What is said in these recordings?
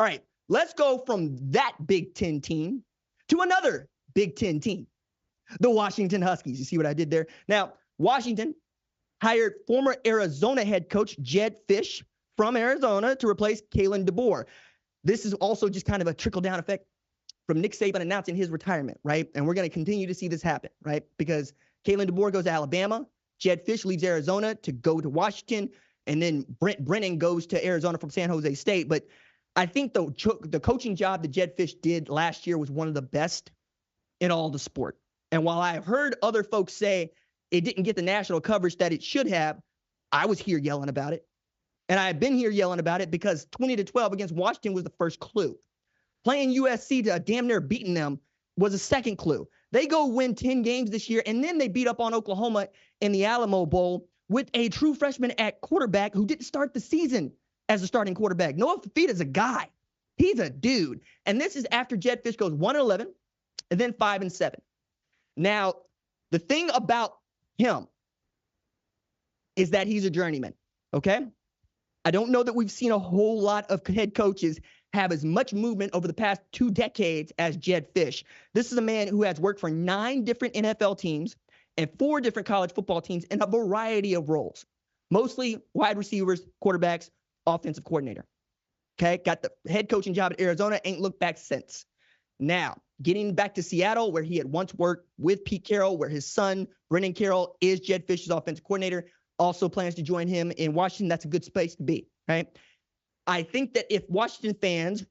All right, let's go from that Big Ten team to another Big Ten team, the Washington Huskies. You see what I did there? Now, Washington hired former Arizona head coach Jedd Fisch from Arizona to replace Kalen DeBoer. This is also just kind of a trickle-down effect from Nick Saban announcing his retirement, right? And we're going to continue to see this happen, right? Because Kalen DeBoer goes to Alabama, Jedd Fisch leaves Arizona to go to Washington, and then Brent Brennan goes to Arizona from San Jose State. But I think the coaching job that Jedd Fisch did last year was one of the best in all the sport. And while I've heard other folks say it didn't get the national coverage that it should have, I was here yelling about it. And I've been here yelling about it because 20-12 against Washington was the first clue. Playing USC to damn near beating them was a second clue. They go win 10 games this year, and then they beat up on Oklahoma in the Alamo Bowl with a true freshman at quarterback who didn't start the season as a starting quarterback. Noah Fifita's a guy. He's a dude. And this is after Jedd Fisch goes 1-11 and then 5-7. Now, the thing about him is that he's a journeyman, okay? I don't know that we've seen a whole lot of head coaches have as much movement over the past 2 decades as Jedd Fisch. This is a man who has worked for 9 different NFL teams and 4 different college football teams in a variety of roles, mostly wide receivers, quarterbacks, offensive coordinator. Okay, got the head coaching job at Arizona, ain't looked back since. Now, getting back to Seattle, where he had once worked with Pete Carroll, where his son, Brennan Carroll, is Jedd Fisch's offensive coordinator, also plans to join him in Washington. That's a good space to be, right? I think that if Washington fans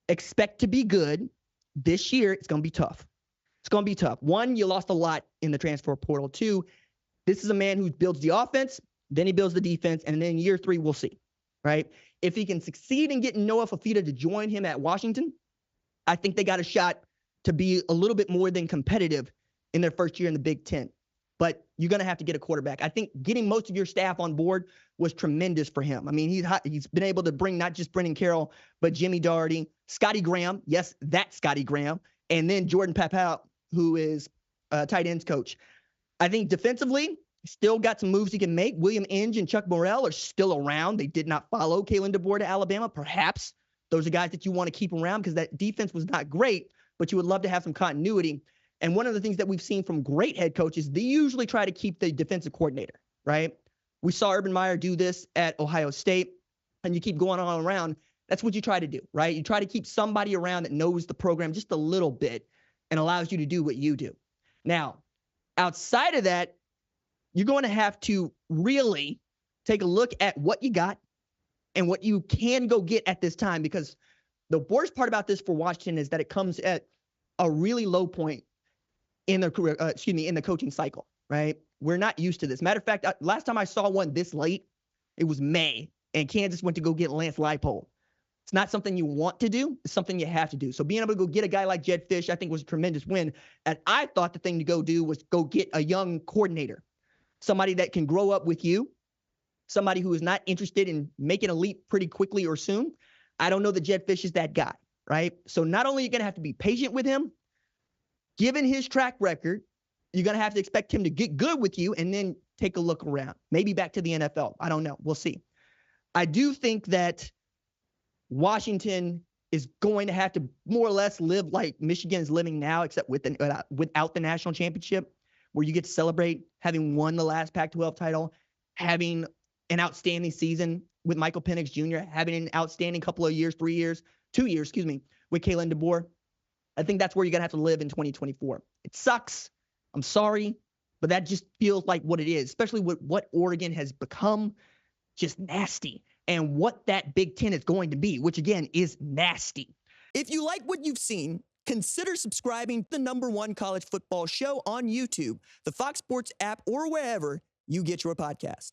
expect to be good this year, it's going to be tough. It's going to be tough. 1, you lost a lot in the transfer portal. 2, this is a man who builds the offense, then he builds the defense, and then year 3, we'll see, right? If he can succeed in getting Noah Fifita to join him at Washington, I think they got a shot to be a little bit more than competitive in their first year in the Big Ten. But you're going to have to get a quarterback. I think getting most of your staff on board was tremendous for him. I mean, he's been able to bring not just Brennan Carroll, but Jimmy Doherty, Scotty Graham. Yes, that's Scotty Graham. And then Jordan Papal, who is a tight ends coach. I think defensively, still got some moves he can make. William Inge and Chuck Morrell are still around. They did not follow Kalen DeBoer to Alabama. Perhaps those are guys that you want to keep around because that defense was not great, but you would love to have some continuity. And one of the things that we've seen from great head coaches, they usually try to keep the defensive coordinator, right? We saw Urban Meyer do this at Ohio State, and you keep going on around. That's what you try to do, right? You try to keep somebody around that knows the program just a little bit and allows you to do what you do. Now, outside of that, you're going to have to really take a look at what you got and what you can go get at this time, because the worst part about this for Washington is that it comes at a really low point in their career, in the coaching cycle, right? We're not used to this. Matter of fact, last time I saw one this late, it was May, and Kansas went to go get Lance Leipold. It's not something you want to do. It's something you have to do. So being able to go get a guy like Jedd Fisch, I think was a tremendous win. And I thought the thing to go do was go get a young coordinator, somebody that can grow up with you, somebody who is not interested in making a leap pretty quickly or soon. I don't know that Jedd Fisch is that guy, right? So not only are you going to have to be patient with him, given his track record, you're going to have to expect him to get good with you and then take a look around. Maybe back to the NFL. I don't know. We'll see. I do think that Washington is going to have to more or less live like Michigan is living now, except without the national championship, where you get to celebrate having won the last Pac-12 title, having an outstanding season with Michael Penix Jr., having an outstanding couple of years, 2 years, with Kalen DeBoer. I think that's where you're going to have to live in 2024. It sucks. I'm sorry, but that just feels like what it is, especially with what Oregon has become, just nasty, and what that Big Ten is going to be, which, again, is nasty. If you like what you've seen, consider subscribing to the #1 college football show on YouTube, the Fox Sports app, or wherever you get your podcast.